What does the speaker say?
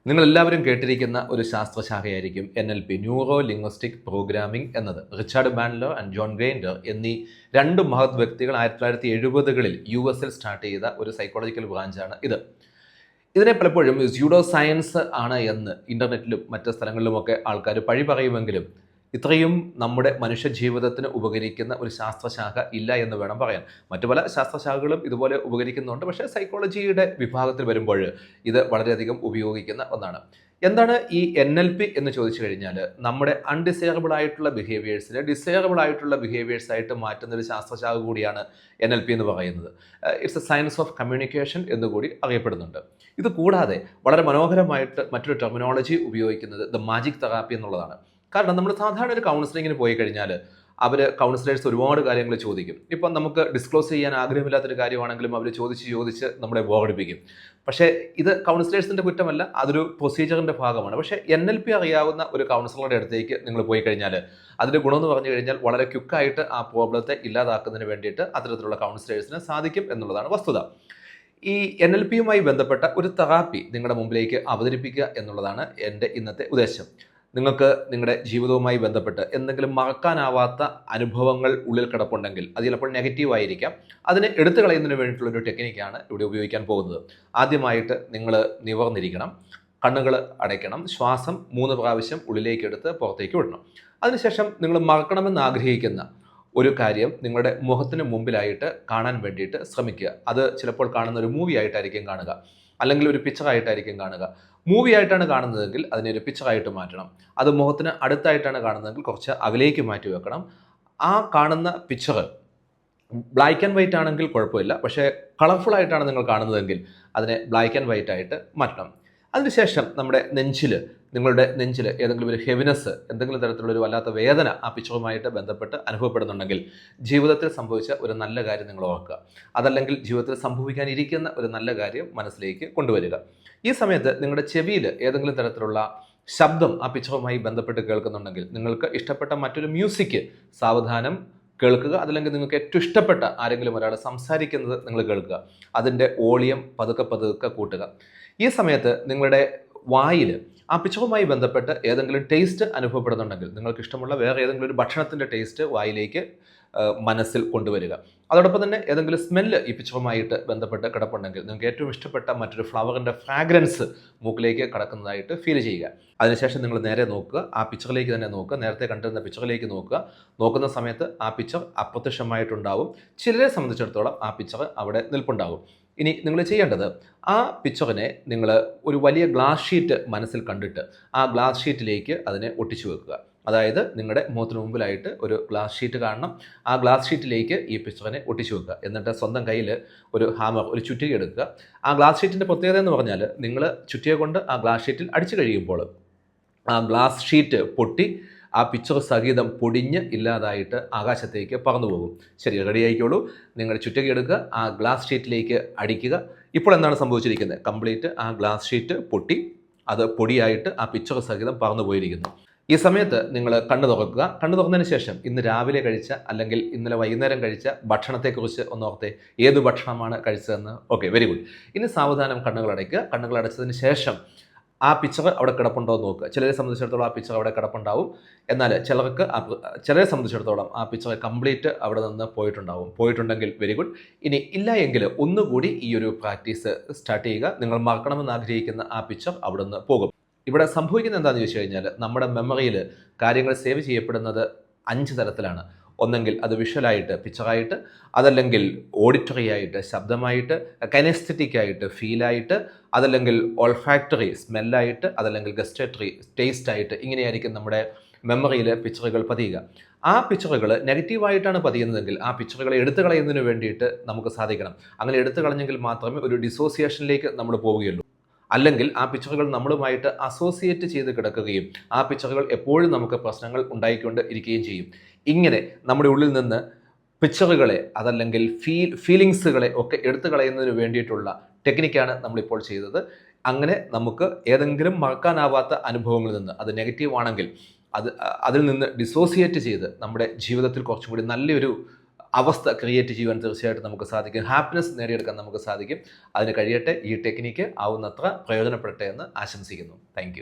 നിങ്ങളെല്ലാവരും കേട്ടിരിക്കുന്ന ഒരു ശാസ്ത്രശാഖയായിരിക്കും NLP, neuro linguistic programming എന്നത്. റിച്ചാർഡ് ബാൻഡ്ലർ ആൻഡ് ജോൺ ഗ്രൈൻഡർ എന്നീ രണ്ട് മഹത് വ്യക്തികൾ 1970-കളിൽ US സ്റ്റാർട്ട് ചെയ്ത ഒരു സൈക്കോളജിക്കൽ ബ്രാഞ്ചാണ് ഇത്. ഇതിനെ പലപ്പോഴും സ്യൂഡോ സയൻസ് ആണ് എന്ന് ഇൻ്റർനെറ്റിലും മറ്റ് സ്ഥലങ്ങളിലുമൊക്കെ ആൾക്കാർ പഴി പറയുമെങ്കിലും ഇത്രയും നമ്മുടെ മനുഷ്യ ജീവിതത്തിന് ഉപകരിക്കുന്ന ഒരു ശാസ്ത്രശാഖ ഇല്ല എന്ന് വേണം പറയാൻ. മറ്റു പല ശാസ്ത്രശാഖകളും ഇതുപോലെ ഉപകരിക്കുന്നുണ്ട്, പക്ഷേ സൈക്കോളജിയുടെ വിഭാഗത്തിൽ വരുമ്പോൾ ഇത് വളരെയധികം ഉപയോഗിക്കുന്ന ഒന്നാണ്. എന്താണ് ഈ NLP എന്ന് ചോദിച്ചു കഴിഞ്ഞാൽ, നമ്മുടെ അൺഡിസൈറബിൾ ആയിട്ടുള്ള ബിഹേവിയേഴ്സിനെ ഡിസൈറബിൾ ആയിട്ടുള്ള ബിഹേവിയേഴ്സ് ആയിട്ട് മാറ്റുന്ന ഒരു ശാസ്ത്രശാഖ കൂടിയാണ് NLP എന്ന് പറയുന്നത്. It's A science of communication എന്നുകൂടി അറിയപ്പെടുന്നുണ്ട്. ഇത് കൂടാതെ വളരെ മനോഹരമായിട്ട് മറ്റൊരു ടെർമിനോളജി ഉപയോഗിക്കുന്നത് ദ മാജിക് തെറാപ്പി എന്നുള്ളതാണ്. കാരണം നമ്മൾ സാധാരണ ഒരു കൗൺസിലിങ്ങിന് പോയി കഴിഞ്ഞാൽ കൗൺസിലേഴ്സ് ഒരുപാട് കാര്യങ്ങൾ ചോദിക്കും. ഇപ്പം നമുക്ക് ഡിസ്ക്ലോസ് ചെയ്യാൻ ആഗ്രഹമില്ലാത്തൊരു കാര്യമാണെങ്കിലും അവർ ചോദിച്ച് നമ്മളെ ബോറടിപ്പിക്കും. പക്ഷേ ഇത് കൗൺസിലേഴ്സിൻ്റെ കുറ്റമല്ല, അതൊരു പ്രൊസീജിയറിൻ്റെ ഭാഗമാണ്. പക്ഷേ NLP അറിയാവുന്ന ഒരു കൗൺസിലറുടെ അടുത്തേക്ക് നിങ്ങൾ പോയി കഴിഞ്ഞാൽ അതിൻ്റെ ഗുണമെന്ന് പറഞ്ഞു കഴിഞ്ഞാൽ വളരെ ക്വിക്കായിട്ട് ആ പ്രോബ്ലത്തെ ഇല്ലാതാക്കുന്നതിന് വേണ്ടിയിട്ട് അത്തരത്തിലുള്ള കൗൺസിലേഴ്സിന് സാധിക്കും എന്നുള്ളതാണ് വസ്തുത. ഈ NLPയുമായി ബന്ധപ്പെട്ട ഒരു തെറാപ്പി നിങ്ങളുടെ മുമ്പിലേക്ക് അവതരിപ്പിക്കുക എന്നുള്ളതാണ് എൻ്റെ ഇന്നത്തെ ഉദ്ദേശം. നിങ്ങൾക്ക് നിങ്ങളുടെ ജീവിതവുമായി ബന്ധപ്പെട്ട് എന്തെങ്കിലും മറക്കാനാവാത്ത അനുഭവങ്ങൾ ഉള്ളിൽ കിടപ്പുണ്ടെങ്കിൽ അത് ചിലപ്പോൾ നെഗറ്റീവ് ആയിരിക്കാം. അതിനെ എടുത്തു കളയുന്നതിന് വേണ്ടിയിട്ടുള്ളൊരു ടെക്നിക്കാണ് ഇവിടെ ഉപയോഗിക്കാൻ പോകുന്നത്. ആദ്യമായിട്ട് നിങ്ങൾ നിവർന്നിരിക്കണം, കണ്ണുകൾ അടയ്ക്കണം, ശ്വാസം 3 പ്രാവശ്യം ഉള്ളിലേക്ക് എടുത്ത് പുറത്തേക്ക് വിടണം. അതിനുശേഷം നിങ്ങൾ മറക്കണമെന്ന് ആഗ്രഹിക്കുന്ന ഒരു കാര്യം നിങ്ങളുടെ മുഖത്തിന് മുമ്പിലായിട്ട് കാണാൻ വേണ്ടിയിട്ട് ശ്രമിക്കുക. അത് ചിലപ്പോൾ കാണുന്ന ഒരു മൂവി ആയിട്ടായിരിക്കും കാണുക, അല്ലെങ്കിൽ ഒരു പിക്ചറായിട്ടായിരിക്കും കാണുക. മൂവി ആയിട്ടാണ് കാണുന്നതെങ്കിൽ അതിനെ ഒരു പിക്ചറായിട്ട് മാറ്റണം. അത് മുഖത്തിന് അടുത്തായിട്ടാണ് കാണുന്നതെങ്കിൽ കുറച്ച് അകലേക്ക് മാറ്റി വെക്കണം. ആ കാണുന്ന പിക്ചർ ബ്ലാക്ക് ആൻഡ് വൈറ്റ് ആണെങ്കിൽ കുഴപ്പമില്ല, പക്ഷേ കളർഫുൾ ആയിട്ടാണ് നിങ്ങൾ കാണുന്നതെങ്കിൽ അതിനെ ബ്ലാക്ക് ആൻഡ് വൈറ്റ് ആയിട്ട് മാറ്റണം. അതിനുശേഷം നിങ്ങളുടെ നെഞ്ചിൽ ഏതെങ്കിലും ഒരു ഹെവിനെസ്, എന്തെങ്കിലും തരത്തിലുള്ള ഒരു വല്ലാത്ത വേദന ആ പിക്ചറുമായിട്ട് ബന്ധപ്പെട്ട് അനുഭവപ്പെടുന്നുണ്ടെങ്കിൽ ജീവിതത്തിൽ സംഭവിച്ച ഒരു നല്ല കാര്യം നിങ്ങൾ ഓർക്കുക. അതല്ലെങ്കിൽ ജീവിതത്തിൽ സംഭവിക്കാനിരിക്കുന്ന ഒരു നല്ല കാര്യം മനസ്സിലേക്ക് കൊണ്ടുവരിക. ഈ സമയത്ത് നിങ്ങളുടെ ചെവിയിൽ ഏതെങ്കിലും തരത്തിലുള്ള ശബ്ദം ആ പിക്ചറുമായി ബന്ധപ്പെട്ട് കേൾക്കുന്നുണ്ടെങ്കിൽ നിങ്ങൾക്ക് ഇഷ്ടപ്പെട്ട മറ്റൊരു മ്യൂസിക് സാവധാനം കേൾക്കുക. അതല്ലെങ്കിൽ നിങ്ങൾക്ക് ഏറ്റവും ഇഷ്ടപ്പെട്ട ആരെങ്കിലും ഒരാൾ സംസാരിക്കുന്നത് നിങ്ങൾ കേൾക്കുക. അതിൻ്റെ വോളിയം പതുക്കെ കൂട്ടുക. ഈ സമയത്ത് നിങ്ങളുടെ വായിൽ ആ പിക്ചറുമായി ബന്ധപ്പെട്ട് ഏതെങ്കിലും ടേസ്റ്റ് അനുഭവപ്പെടുന്നുണ്ടെങ്കിൽ നിങ്ങൾക്ക് ഇഷ്ടമുള്ള വേറെ ഏതെങ്കിലും ഒരു ഭക്ഷണത്തിൻ്റെ ടേസ്റ്റ് വായിലേക്ക് മനസ്സിൽ കൊണ്ടുവരിക. അതോടൊപ്പം തന്നെ ഏതെങ്കിലും സ്മെല്ല് ഈ പിക്ചറുമായിട്ട് ബന്ധപ്പെട്ട് കിടപ്പുണ്ടെങ്കിൽ നിങ്ങൾക്ക് ഏറ്റവും ഇഷ്ടപ്പെട്ട മറ്റൊരു ഫ്ലവറിൻ്റെ ഫ്രാഗ്രൻസ് മൂക്കിലേക്ക് കടക്കുന്നതായിട്ട് ഫീൽ ചെയ്യുക. അതിനുശേഷം നിങ്ങൾ നേരെ നോക്കുക, ആ പിക്ചറിലേക്ക് തന്നെ നോക്കുക, നേരത്തെ കണ്ടിരുന്ന പിക്ചറിലേക്ക് നോക്കുക. നോക്കുന്ന സമയത്ത് ആ പിക്ചർ അപ്രത്യക്ഷമായിട്ടുണ്ടാവും. ചിലരെ സംബന്ധിച്ചിടത്തോളം ആ പിക്ചർ അവിടെ നിൽപ്പുണ്ടാകും. ഇനി നിങ്ങൾ ചെയ്യേണ്ടത്, ആ പിക്ചറിനെ നിങ്ങൾ ഒരു വലിയ ഗ്ലാസ് ഷീറ്റ് മനസ്സിൽ കണ്ടിട്ട് ആ ഗ്ലാസ് ഷീറ്റിലേക്ക് അതിനെ ഒട്ടിച്ചു വെക്കുക. അതായത് നിങ്ങളുടെ മുഖത്തിന് മുമ്പിലായിട്ട് ഒരു ഗ്ലാസ് ഷീറ്റ് കാണണം. ആ ഗ്ലാസ് ഷീറ്റിലേക്ക് ഈ പിക്ചറിനെ ഒട്ടിച്ചു വെക്കുക. എന്നിട്ട് സ്വന്തം കയ്യിൽ ഒരു ഹാമർ, ഒരു ചുറ്റിക എടുക്കുക. ആ ഗ്ലാസ് ഷീറ്റിൻ്റെ പ്രത്യേകത എന്ന് പറഞ്ഞാൽ നിങ്ങൾ ചുറ്റിക കൊണ്ട് ആ ഗ്ലാസ് ഷീറ്റിൽ അടിച്ചു കഴിയുമ്പോൾ ആ ഗ്ലാസ് ഷീറ്റ് പൊട്ടി ആ പിക്ചർ സഹിതം പൊടിഞ്ഞ് ഇല്ലാതായിട്ട് ആകാശത്തേക്ക് പറന്നു പോകും. ശരി, റെഡി ആയിക്കോളൂ. നിങ്ങൾ ചുറ്റിക എടുക്കുക, ആ ഗ്ലാസ് ഷീറ്റിലേക്ക് അടിക്കുക. ഇപ്പോൾ എന്താണ് സംഭവിച്ചിരിക്കുന്നത്? കംപ്ലീറ്റ് ആ ഗ്ലാസ് ഷീറ്റ് പൊട്ടി അത് പൊടിയായിട്ട് ആ പിക്ചർ സഹിതം പറന്നു പോയിരിക്കുന്നു. ഈ സമയത്ത് നിങ്ങൾ കണ്ണ് തുറക്കുക. കണ്ണ് തുറന്നതിന് ശേഷം ഇന്ന് രാവിലെ കഴിച്ച അല്ലെങ്കിൽ ഇന്നലെ വൈകുന്നേരം കഴിച്ച ഭക്ഷണത്തെക്കുറിച്ച് ഒന്ന് ഓർത്തേ. ഏത് ഭക്ഷണമാണ് കഴിച്ചതെന്ന്? Okay, very good. ഇനി സാവധാനം കണ്ണുകൾ അടയ്ക്കുക. കണ്ണുകൾ അടച്ചതിന് ശേഷം ആ പിക്ചർ അവിടെ കിടപ്പുണ്ടോ എന്ന് നോക്കുക. ചിലരെ സംബന്ധിച്ചിടത്തോളം ആ പിക്ചർ അവിടെ കിടപ്പുണ്ടാവും. എന്നാൽ ചിലരെ സംബന്ധിച്ചിടത്തോളം ആ പിക്ചർ കംപ്ലീറ്റ് അവിടെ നിന്ന് പോയിട്ടുണ്ടെങ്കിൽ വെരി ഗുഡ്. ഇനി ഇല്ല എങ്കിൽ ഒന്നുകൂടി ഈ ഒരു പ്രാക്ടീസ് സ്റ്റാർട്ട് ചെയ്യുക. നിങ്ങൾ മറക്കണമെന്ന് ആഗ്രഹിക്കുന്ന ആ പിക്ചർ അവിടെ നിന്ന് പോകും. ഇവിടെ സംഭവിക്കുന്നത് എന്താണെന്ന് ചോദിച്ചു കഴിഞ്ഞാൽ, നമ്മുടെ മെമ്മറിയിൽ കാര്യങ്ങൾ സേവ് ചെയ്യപ്പെടുന്നത് 5 തരത്തിലാണ്. ഒന്നെങ്കിൽ അത് വിഷ്വലായിട്ട്, പിക്ചറായിട്ട്, അതല്ലെങ്കിൽ ഓഡിറ്ററി ആയിട്ട്, ശബ്ദമായിട്ട്, കൈനസ്തെറ്റിക് ആയിട്ട്, ഫീലായിട്ട്, അതല്ലെങ്കിൽ ഓൾഫാക്ടറി, സ്മെല്ലായിട്ട്, അതല്ലെങ്കിൽ ഗസ്റ്റേറ്ററി, ടേസ്റ്റ് ആയിട്ട്. ഇങ്ങനെയായിരിക്കും നമ്മുടെ മെമ്മറിയിൽ പിക്ചറുകൾ പതിയുക. ആ പിക്ചറുകൾ നെഗറ്റീവായിട്ടാണ് പതിയുന്നതെങ്കിൽ ആ പിക്ചറുകളെ എടുത്തു കളയുന്നതിന് വേണ്ടിയിട്ട് നമുക്ക് സാധിക്കണം. അങ്ങനെ എടുത്തു കളഞ്ഞെങ്കിൽ മാത്രമേ ഒരു ഡിസോസിയേഷനിലേക്ക് നമ്മൾ പോവുകയുള്ളൂ. അല്ലെങ്കിൽ ആ പിക്ചറുകൾ നമ്മളുമായിട്ട് അസോസിയേറ്റ് ചെയ്ത് കിടക്കുകയും ആ പിക്ചറുകൾ എപ്പോഴും നമുക്ക് പ്രശ്നങ്ങൾ ഉണ്ടായിക്കൊണ്ട് ഇരിക്കുകയും ചെയ്യും. ഇങ്ങനെ നമ്മുടെ ഉള്ളിൽ നിന്ന് പിക്ചറുകളെ അതല്ലെങ്കിൽ ഫീലിങ്സുകളെ ഒക്കെ എടുത്തു കളയുന്നതിന് വേണ്ടിയിട്ടുള്ള ടെക്നിക്കാണ് നമ്മളിപ്പോൾ ചെയ്തത്. അങ്ങനെ നമുക്ക് ഏതെങ്കിലും മറക്കാനാവാത്ത അനുഭവങ്ങളിൽ നിന്ന്, അത് നെഗറ്റീവ് ആണെങ്കിൽ അതിൽ നിന്ന് ഡിസോസിയേറ്റ് ചെയ്ത് നമ്മുടെ ജീവിതത്തിൽ കുറച്ചും കൂടി നല്ലൊരു അവസ്ഥ ക്രിയേറ്റ് ചെയ്യുവാൻ തീർച്ചയായിട്ടും നമുക്ക് സാധിക്കും. ഹാപ്പിനെസ് നേടിയെടുക്കാൻ നമുക്ക് സാധിക്കും. അതിന് കഴിയട്ടെ. ഈ ടെക്നിക്ക് ആവുന്നത്ര പ്രയോജനപ്പെടട്ടെ എന്ന് ആശംസിക്കുന്നു. താങ്ക്